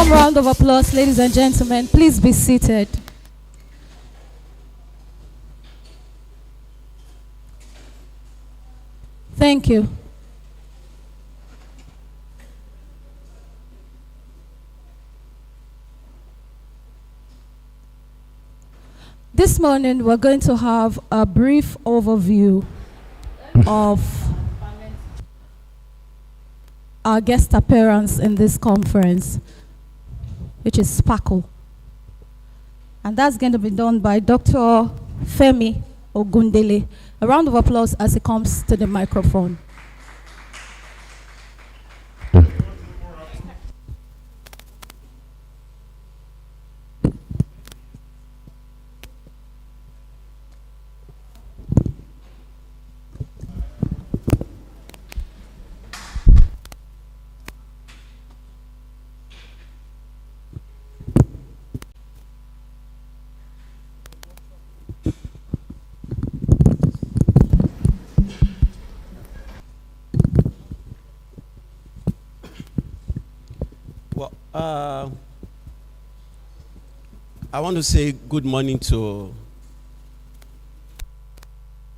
Round of applause, ladies and gentlemen. Please be seated. Thank you. This morning, we're going to have a brief overview of our guest appearance in this conference, which is Sparkle. And that's going to be done by Dr. Femi Ogundele. A round of applause as he comes to the microphone. I want to say good morning to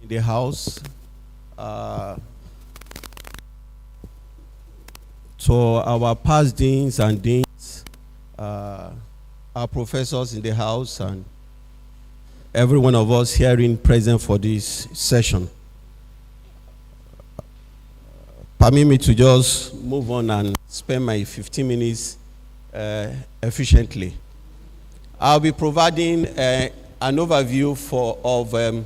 the house, to our past deans and deans, our professors in the house, and every one of us hearing present for this session. Permit me to just move on and spend my 15 minutes efficiently. I'll be providing an overview of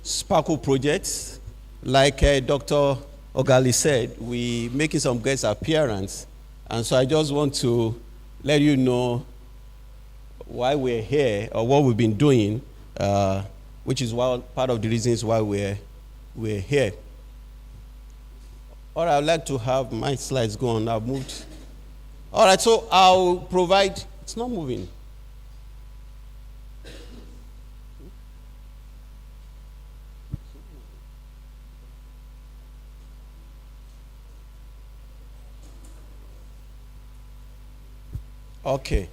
Sparkle projects. Like Dr. Ogali said, we're making some guest appearance, and so I just want to let you know why we're here or what we've been doing, which is part of the reasons why we're here. All right, I'd like to have my slides go on. I've moved. All right, so I'll provide. It's not moving. Okay.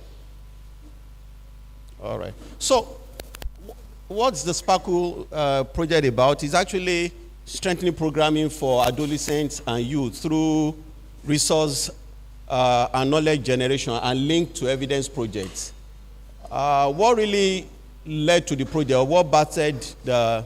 All right. So, what's the Sparkle project about? It's actually strengthening programming for adolescents and youth through resource and knowledge generation and linked to evidence projects. What really led to the project, or what battered the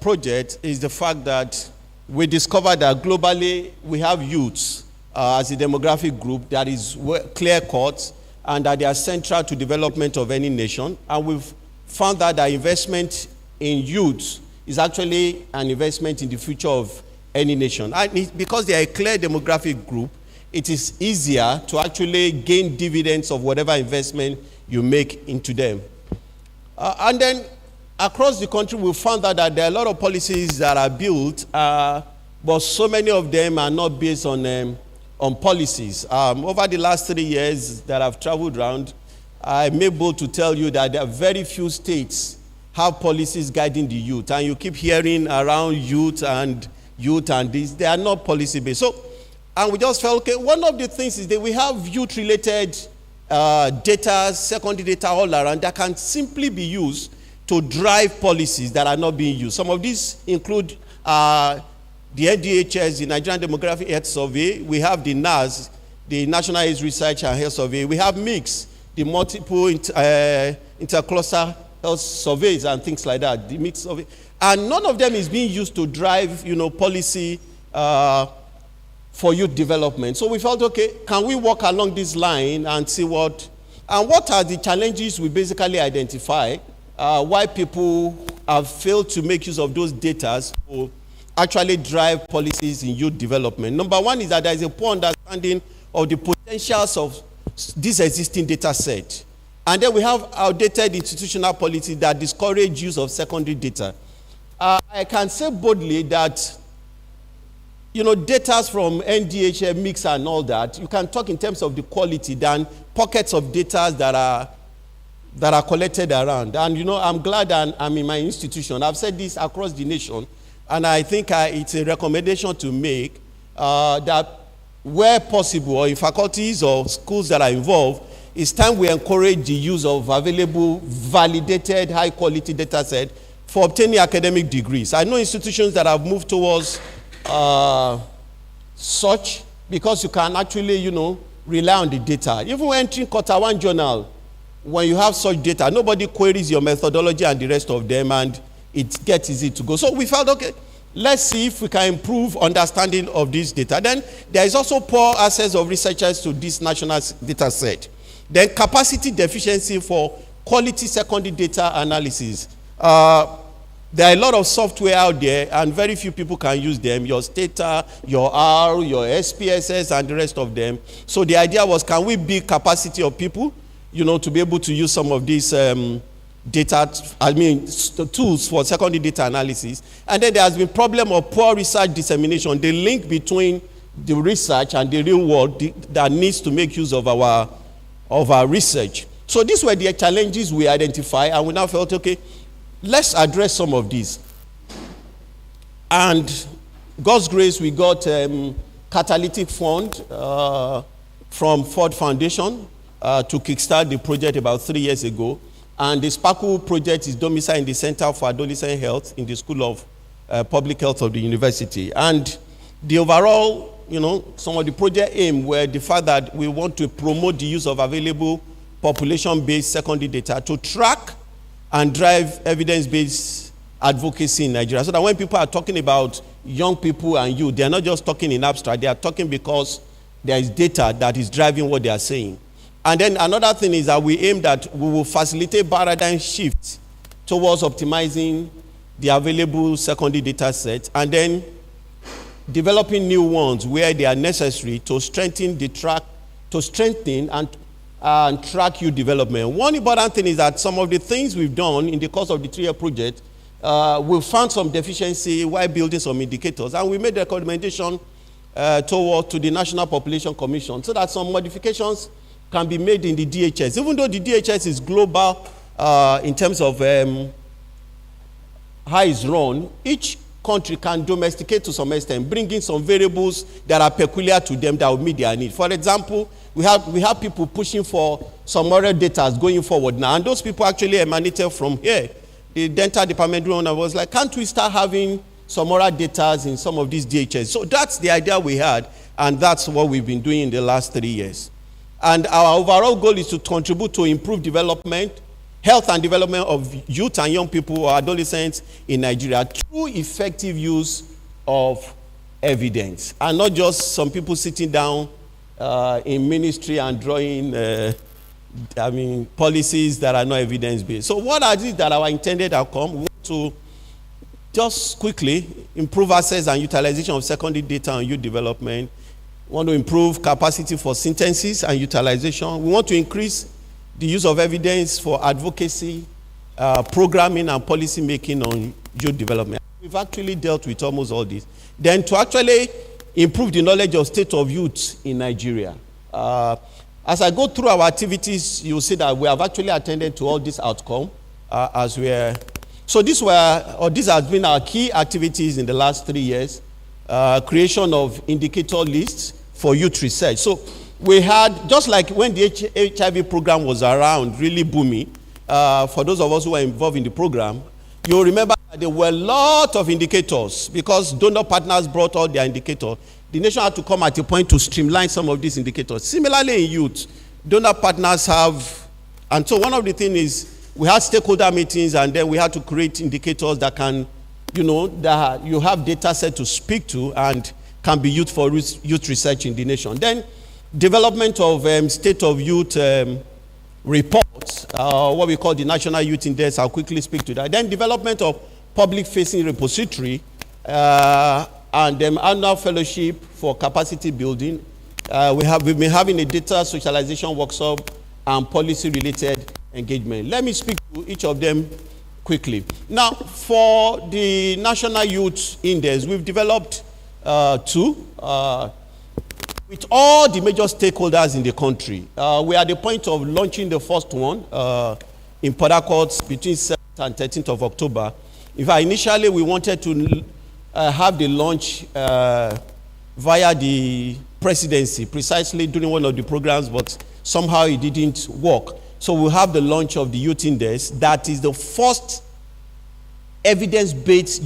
project, is the fact that we discovered that globally we have youths as a demographic group that is clear-cut and that they are central to development of any nation. And we've found that the investment in youth is actually an investment in the future of any nation. And because they are a clear demographic group, it is easier to actually gain dividends of whatever investment you make into them. And then across the country, we found out that there are a lot of policies that are built, but so many of them are not based on policies. Over the last 3 years that I've traveled around, I'm able to tell you that there are very few states have policies guiding the youth. And you keep hearing around youth and this. They are not policy based. So, and we just felt, okay, one of the things is that we have youth-related data, secondary data all around that can simply be used to drive policies that are not being used. Some of these include the NDHS, the Nigerian Demographic Health Survey. We have the NAS, the National Age Research and Health Survey. We have MIX, the multiple intercluster health surveys and things like that, the MIX survey. And none of them is being used to drive, policy for youth development. So we felt, okay, can we walk along this line and see what are the challenges we basically identify, why people have failed to make use of those data to actually drive policies in youth development. Number one is that there is a poor understanding of the potentials of this existing data set. And then we have outdated institutional policies that discourage use of secondary data. I can say boldly that, data from NDHS, MIX and all that, you can talk in terms of the quality than pockets of data that are collected around. And, I'm glad I'm in my institution. I've said this across the nation, and I think it's a recommendation to make that where possible, or in faculties or schools that are involved, it's time we encourage the use of available, validated, high-quality data set for obtaining academic degrees. I know institutions that have moved towards such, because you can actually, rely on the data. Even when entering Quarter One Journal, when you have such data, nobody queries your methodology and the rest of them, and it gets easy to go. So we felt, okay, let's see if we can improve understanding of this data. Then there is also poor access of researchers to this national data set. Then capacity deficiency for quality secondary data analysis. There are a lot of software out there, and very few people can use them. Your Stata, your R, your SPSS, and the rest of them. So the idea was, can we build capacity of people, to be able to use some of these tools for secondary data analysis. And then there has been problem of poor research dissemination, the link between the research and the real world that needs to make use of our research. So these were the challenges we identified, and we now felt, okay, let's address some of these. And God's grace, we got catalytic fund from Ford Foundation to kickstart the project about 3 years ago. And the Sparkle project is domiciled in the Center for Adolescent Health in the School of Public Health of the university. And the overall, some of the project aim were the fact that we want to promote the use of available population-based secondary data to track and drive evidence-based advocacy in Nigeria. So that when people are talking about young people and youth, they are not just talking in abstract, they are talking because there is data that is driving what they are saying. And then another thing is that we aim that we will facilitate paradigm shifts towards optimizing the available secondary data set, and then developing new ones where they are necessary to strengthen and track youth development. One important thing is that some of the things we've done in the course of the 3-year project, we found some deficiency while building some indicators, and we made a recommendation to the National Population Commission so that some modifications can be made in the DHS. Even though the DHS is global in terms of how it's run, each country can domesticate to some extent, bring in some variables that are peculiar to them that will meet their need. For example, we have people pushing for some moral data going forward now, and those people actually emanated from here. The dental department owner was like, can't we start having some moral data in some of these DHS? So that's the idea we had, and that's what we've been doing in the last 3 years. And our overall goal is to contribute to improve development, health and development of youth and young people or adolescents in Nigeria through effective use of evidence, and not just some people sitting down in ministry and drawing policies that are not evidence-based. So what are these that our intended outcome? We want to just quickly improve access and utilization of secondary data on youth development. We want to improve capacity for synthesis and utilization. We want to increase the use of evidence for advocacy, programming and policy making on youth development. We've actually dealt with almost all this. Then to actually improve the knowledge of state of youth in Nigeria. As I go through our activities, you'll see that we have actually attended to all this outcome as we are. So these has been our key activities in the last 3 years. Creation of indicator lists for youth research. So we had, just like when the HIV program was around, really booming, for those of us who were involved in the program, you'll remember that there were a lot of indicators because donor partners brought all their indicators. The nation had to come at a point to streamline some of these indicators. Similarly in youth, donor partners have, and so one of the things is we had stakeholder meetings and then we had to create indicators that can, that you have data set to speak to and can be used for youth research in the nation. Then development of state of youth reports, what we call the National Youth Index. I'll quickly speak to that. Then development of public-facing repository and annual fellowship for capacity building. We've been having a data socialization workshop and policy-related engagement. Let me speak to each of them quickly. Now, for the National Youth Index, we've developed two with all the major stakeholders in the country. We are at the point of launching the first one in Port Harcourt between 7th and 13th of October. In fact, initially we wanted to have the launch via the presidency, precisely during one of the programs, but somehow it didn't work. So we'll have the launch of the Youth Index. That is the first evidence-based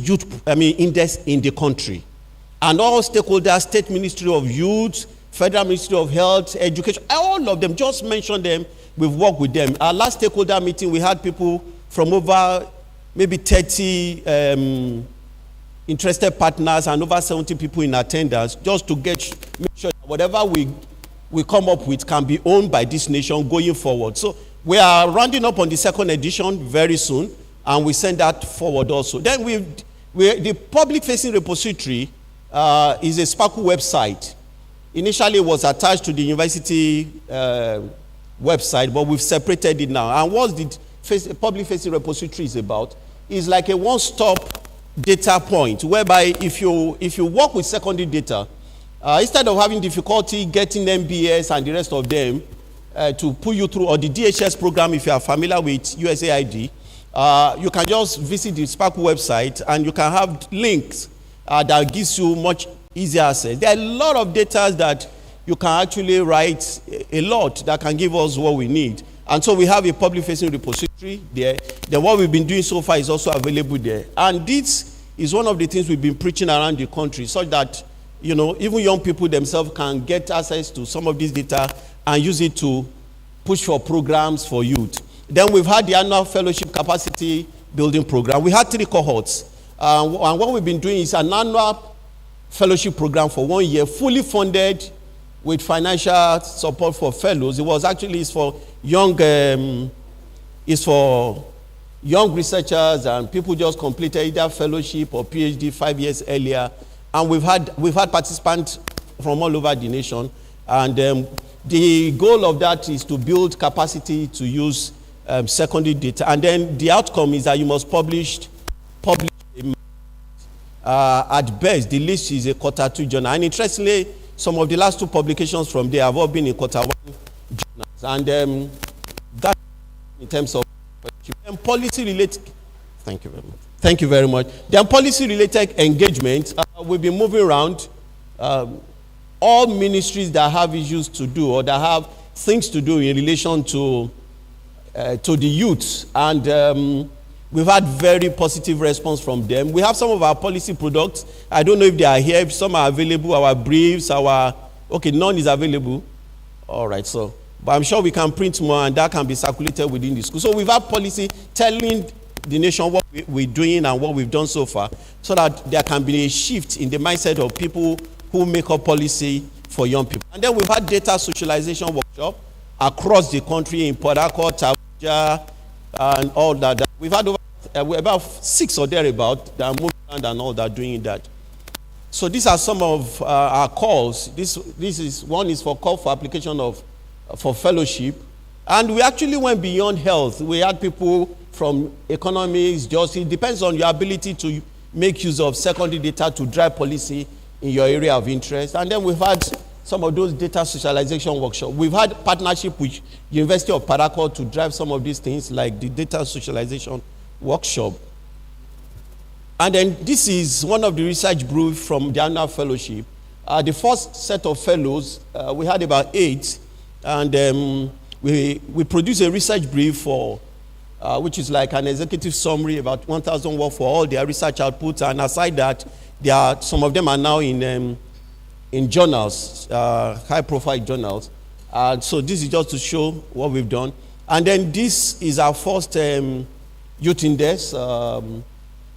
index in the country. And all stakeholders, State Ministry of Youth, Federal Ministry of Health, Education, all of them, just mention them, we've worked with them. Our last stakeholder meeting, we had people from over maybe 30 interested partners and over 70 people in attendance, just to make sure that whatever we come up with can be owned by this nation going forward. So we are rounding up on the second edition very soon, and we send that forward also. Then the public-facing repository is a Sparkle website. Initially, it was attached to the university website, but we've separated it now. And what the public-facing repository is about is like a one-stop data point, whereby if you work with secondary data, instead of having difficulty getting MBS and the rest of them to pull you through, or the DHS program, if you are familiar with USAID, you can just visit the Sparkle website and you can have links that gives you much easier access. There are a lot of data that you can actually write a lot that can give us what we need. And so we have a public-facing repository there. Then what we've been doing so far is also available there. And this is one of the things we've been preaching around the country, so that even young people themselves can get access to some of this data and use it to push for programs for youth. Then we've had the annual fellowship capacity building program. We had 3 cohorts. And what we've been doing is an annual fellowship program for 1 year, fully funded with financial support for fellows. It was actually for young researchers and people just completed either fellowship or PhD 5 years earlier. And we've had participants from all over the nation. And the goal of that is to build capacity to use secondary data. And then the outcome is that you must publish at best, the list is a Q2 journal. And interestingly, some of the last 2 publications from there have all been in Q1 journals. And that in terms of policy-related, thank you very much. Thank you very much. Then policy-related engagement, we've been moving around all ministries that have issues to do or that have things to do in relation to the youth. And we've had very positive response from them. We have some of our policy products. I don't know if they are here. If some are available, our briefs, none is available. All right, but I'm sure we can print more and that can be circulated within the school. So we've had policy telling the nation what we're doing and what we've done so far, so that there can be a shift in the mindset of people who make up policy for young people. And then we've had data socialization workshop across the country in Port Harcourt, Abuja, and all that. We've had about 6 or thereabout that are moving around and all that, doing that. So these are some of our calls. This is one is for call for application for fellowship. And we actually went beyond health. We had people from economics, justice. It depends on your ability to make use of secondary data to drive policy in your area of interest. And then we've had some of those data socialization workshops. We've had partnership with University of Paracord to drive some of these things, like the data socialization workshop. And then this is one of the research briefs from the annual fellowship. The first set of fellows, we had about 8, and we produced a research brief for, which is like an executive summary, about 1,000 words for all their research outputs. And aside that, some of them are now in journals, high-profile journals. So this is just to show what we've done. And then this is our first youth index,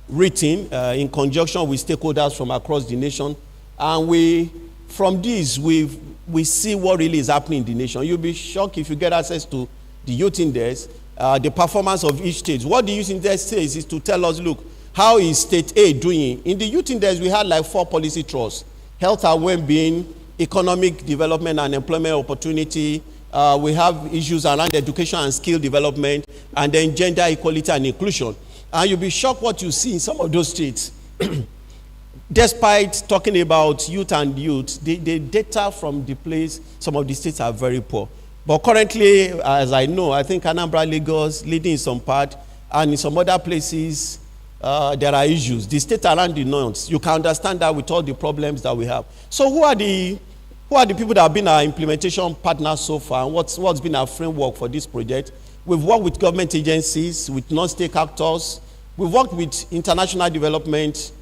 written in conjunction with stakeholders from across the nation. And from this, we see what really is happening in the nation. You'll be shocked if you get access to the youth index, the performance of each state. What the youth index says is to tell us, look, how is state A doing? In the youth index, we had like 4 policy thrusts: health and well-being, economic development and employment opportunity. We have issues around education and skill development, and then gender equality and inclusion. And you'll be shocked what you see in some of those states. Despite talking about youth, the data from the place, some of the states are very poor. But currently, as I know, I think Anambra, Lagos, leading in some part, and in some other places, there are issues. The state around the north, you can understand that with all the problems that we have. So who are the people that have been our implementation partners so far, and what's been our framework for this project? We've worked with government agencies, with non-state actors. We've worked with international development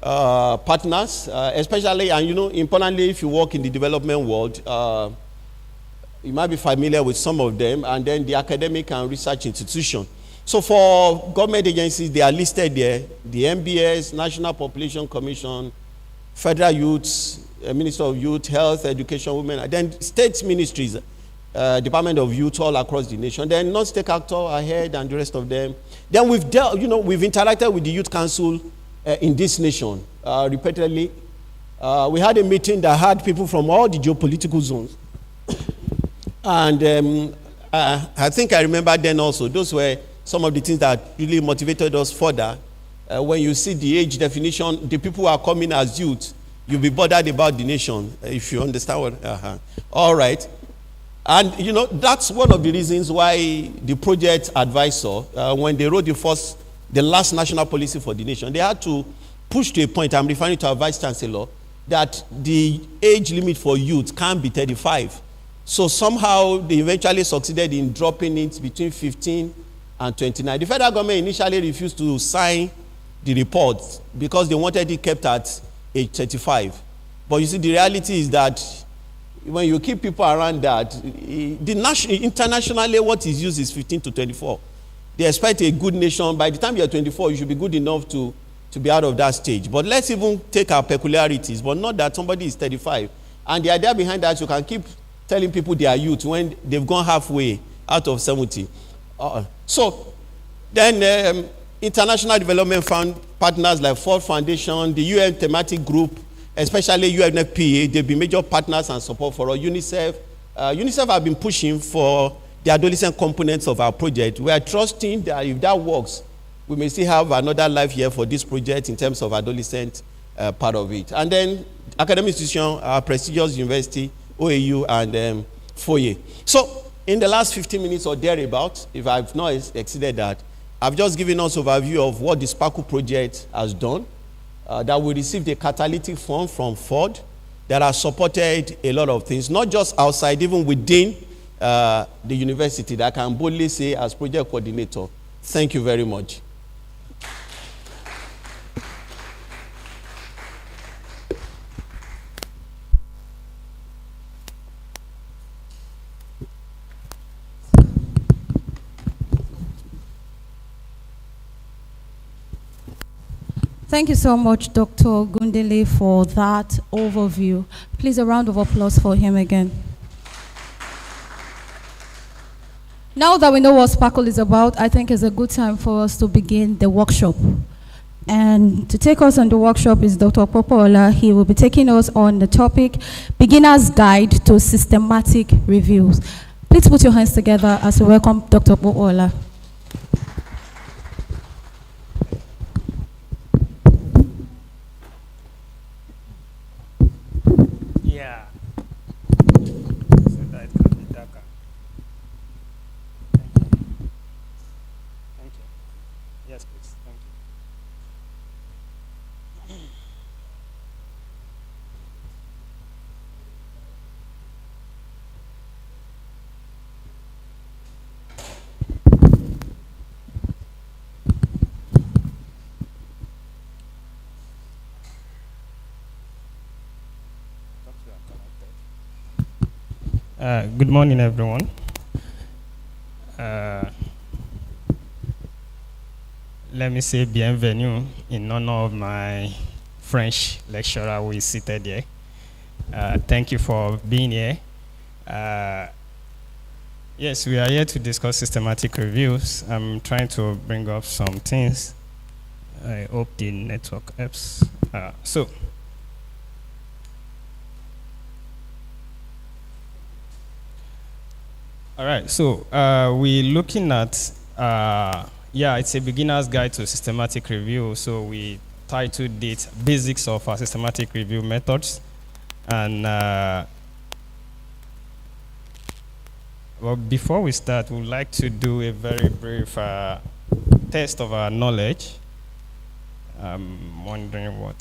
partners, especially, and importantly, if you work in the development world, you might be familiar with some of them, and then the academic and research institution. So for government agencies, they are listed there: the MBS, National Population Commission, Federal Youth, Minister of Youth, Health, Education, Women, and then state ministries, Department of Youth all across the nation. Then non-state actor ahead and the rest of them. Then we've interacted with the Youth Council in this nation repeatedly. We had a meeting that had people from all the geopolitical zones. And I think I remember then also, those were some of the things that really motivated us further. When you see the age definition, the people who are coming as youth, you'll be bothered about the nation, if you understand what. All right. And, that's one of the reasons why the project advisor, when they wrote the last national policy for the nation, they had to push to a point, I'm referring to our vice chancellor, that the age limit for youth can't be 35. So somehow they eventually succeeded in dropping it between 15 and 29. The federal government initially refused to sign the report because they wanted it kept at age 35. But you see, the reality is that when you keep people around that, internationally what is used is 15 to 24. They expect a good nation. By the time you're 24, you should be good enough to be out of that stage. But let's even take our peculiarities, but not that somebody is 35. And the idea behind that, you can keep telling people they are youth when they've gone halfway out of 70. So then international development fund partners like Ford Foundation, the UN thematic group, especially UNFPA, they've been major partners and support for us. UNICEF have been pushing for the adolescent components of our project. We are trusting that if that works, we may still have another life here for this project in terms of adolescent part of it. And then academic institution, our prestigious university, OAU, and FOIE. So in the last 15 minutes or thereabouts, if I've not exceeded that, I've just given us an overview of what the Sparkle project has done. That we received a catalytic fund from Ford that has supported a lot of things, not just outside, even within the university, that I can boldly say as project coordinator. Thank you very much. Thank you so much, Dr. Gundele, for that overview. Please, a round of applause for him again. Now that we know what Sparkle is about, I think it's a good time for us to begin the workshop. And to take us on the workshop is Dr. Popola. He will be taking us on the topic, Beginner's Guide to Systematic Reviews. Please put your hands together as we welcome Dr. Popola. Yeah. So that it can be darker. Thank you. Thank you. Yes, please. Thank you. Good morning, everyone. Let me say bienvenue in honor of my French lecturer who is seated here. Thank you for being here. Yes, we are here to discuss systematic reviews. I'm trying to bring up some things. I hope the network helps. All right, so we're looking at, it's a beginner's guide to systematic review. So we titled it Basics of our Systematic Review Methods. And well, before we start, we'd like to do a very brief test of our knowledge. I'm wondering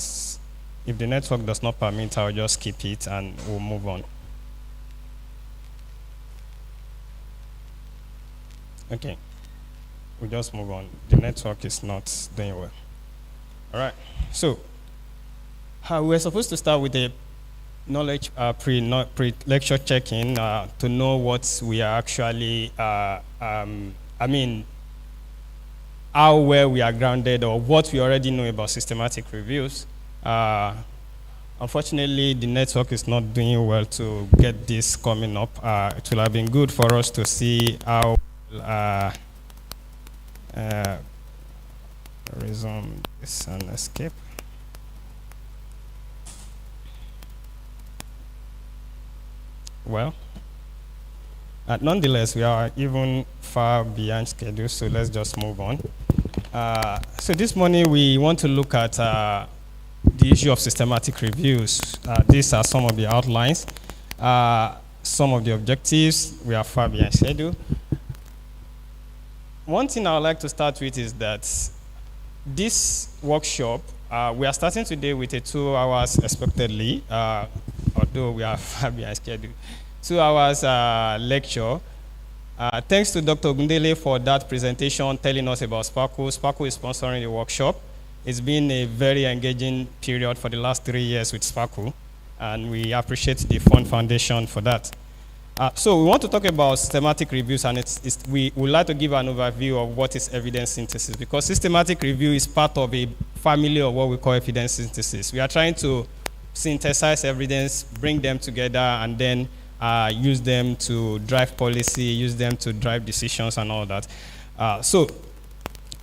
if the network does not permit, I'll just skip it and we'll move on. Okay, we'll just move on. The network is not doing well. All right, so we're supposed to start with a knowledge pre-lecture check-in to know what we are actually, how well we are grounded or what we already know about systematic reviews. Unfortunately, the network is not doing well to get this coming up. It will have been good for us to see how resume this and escape. Well, nonetheless, we are even far behind schedule, so let's just move on. So this morning we want to look at the issue of systematic reviews. These are some of the outlines, some of the objectives. We are far behind schedule. One thing I would like to start with is that this workshop, we are starting today with a 2 hours expectedly, although we are far behind schedule. 2 hours lecture. Thanks to Dr. Gundele for that presentation telling us about Sparkle. Sparkle is sponsoring the workshop. It's been a very engaging period for the last 3 years with Sparkle, and we appreciate the Fund Foundation for that. So we want to talk about systematic reviews, and we would like to give an overview of what is evidence synthesis, because systematic review is part of a family of what we call evidence synthesis. We are trying to synthesize evidence, bring them together, and then use them to drive policy, use them to drive decisions and all that. So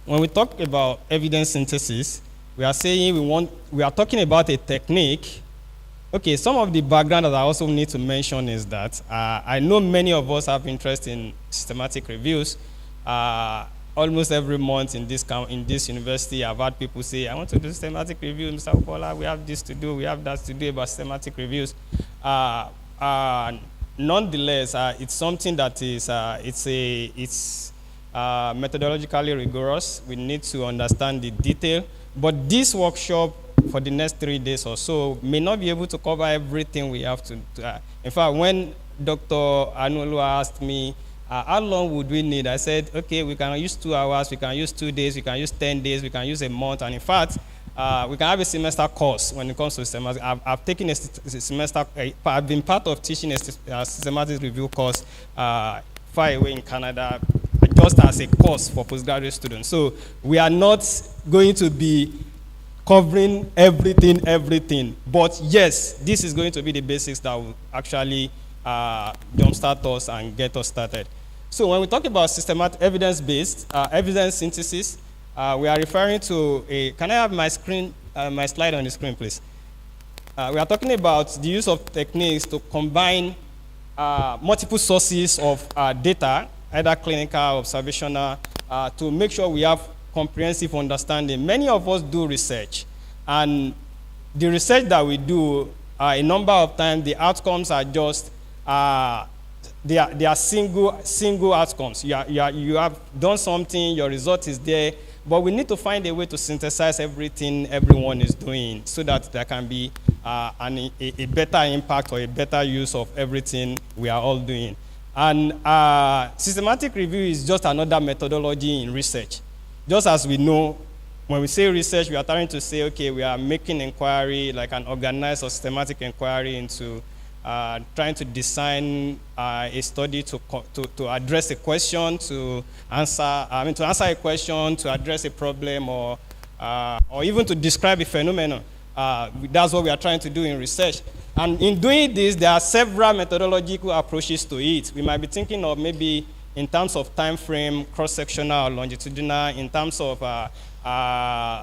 when we talk about evidence synthesis, we are saying we are talking about a technique. Okay, some of the background that I also need to mention is that I know many of us have interest in systematic reviews. Almost every month in this university, I've had people say, I want to do systematic review, Mr. Popola, we have this to do, we have that to do about systematic reviews. Nonetheless, it's something that is, it's methodologically rigorous. We need to understand the detail. But this workshop for the next 3 days or so may not be able to cover everything we have to do. In fact, when Dr. Anulu asked me, how long would we need? I said, okay, we can use 2 hours, we can use 2 days, we can use 10 days, we can use a month. And in fact, we can have a semester course when it comes to systematic. I've taken a semester, I've been part of teaching a systematic review course far away in Canada, just as a course for postgraduate students. So we are not going to be covering everything. But yes, this is going to be the basics that will actually jumpstart us and get us started. So when we talk about systematic evidence-based, evidence synthesis, we are referring to a, can I have my screen, my slide on the screen, please? We are talking about the use of techniques to combine multiple sources of data, either clinical, observational, to make sure we have comprehensive understanding. Many of us do research, and the research that we do, a number of times, the outcomes are just, they are single outcomes. You have done something, your result is there, but we need to find a way to synthesize everything everyone is doing so that there can be a better impact or a better use of everything we are all doing. And systematic review is just another methodology in research. Just as we know, when we say research, we are trying to say, okay, we are making inquiry, like an organized or systematic inquiry into trying to design a study to address a question, to answer a question, to address a problem, or even to describe a phenomenon. That's what we are trying to do in research. And in doing this, there are several methodological approaches to it. We might be thinking of maybe in terms of time frame, cross-sectional or longitudinal, in terms of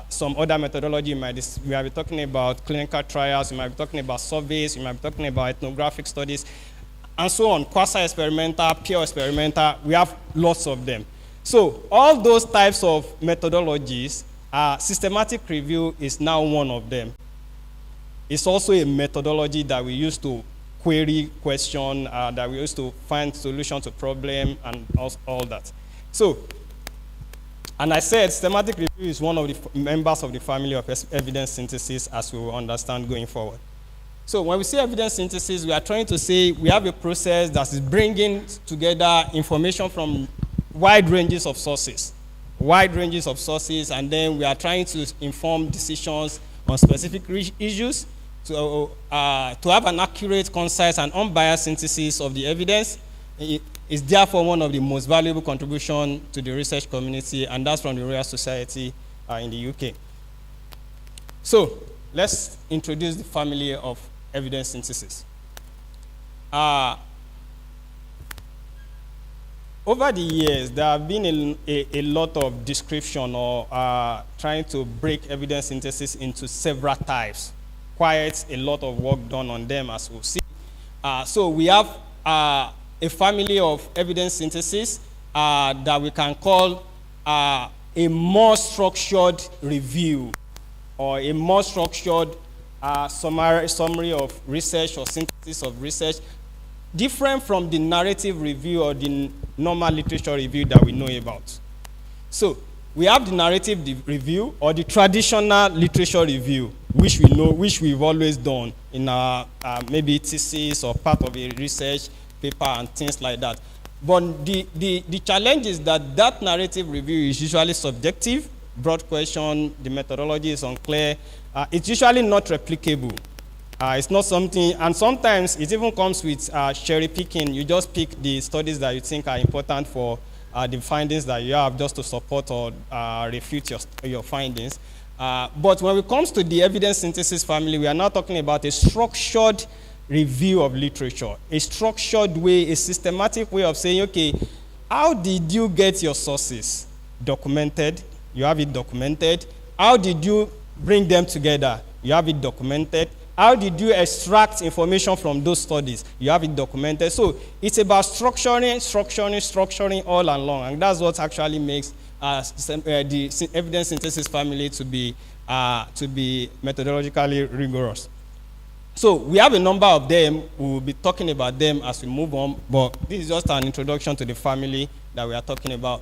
some other methodology. We might be talking about clinical trials, we might be talking about surveys, we might be talking about ethnographic studies, and so on, quasi-experimental, pure experimental. We have lots of them. So all those types of methodologies, systematic review is now one of them. It's also a methodology that we use to query question, that we use to find solution to problem, and all that. So, and I said systematic review is one of the members of the family of evidence synthesis, as we will understand going forward. So when we say evidence synthesis, we are trying to say we have a process that is bringing together information from wide ranges of sources, and then we are trying to inform decisions on specific issues, to have an accurate, concise, and unbiased synthesis of the evidence. It is therefore one of the most valuable contributions to the research community, and that's from the Royal Society in the UK. So let's introduce the family of evidence synthesis. Over the years, there have been a lot of description or trying to break evidence synthesis into several types. Quite a lot of work done on them, as we'll see. So we have a family of evidence synthesis that we can call a more structured review, or a more structured summary of research or synthesis of research, different from the narrative review or the normal literature review that we know about. So we have the narrative review or the traditional literature review, which we know, which we've always done in our maybe thesis or part of a research paper and things like that. But the challenge is that narrative review is usually subjective, broad question, the methodology is unclear. It's usually not replicable. It's not something, and sometimes it even comes with cherry picking. You just pick the studies that you think are important for the findings that you have, just to support or refute your findings. But when it comes to the evidence synthesis family, we are now talking about a structured review of literature, a structured way, a systematic way of saying, okay, how did you get your sources? Documented. You have it documented. How did you bring them together? You have it documented. How did you extract information from those studies? You have it documented. So it's about structuring all along, and that's what actually makes the evidence synthesis family to be methodologically rigorous. So we have a number of them. We will be talking about them as we move on, but this is just an introduction to the family that we are talking about.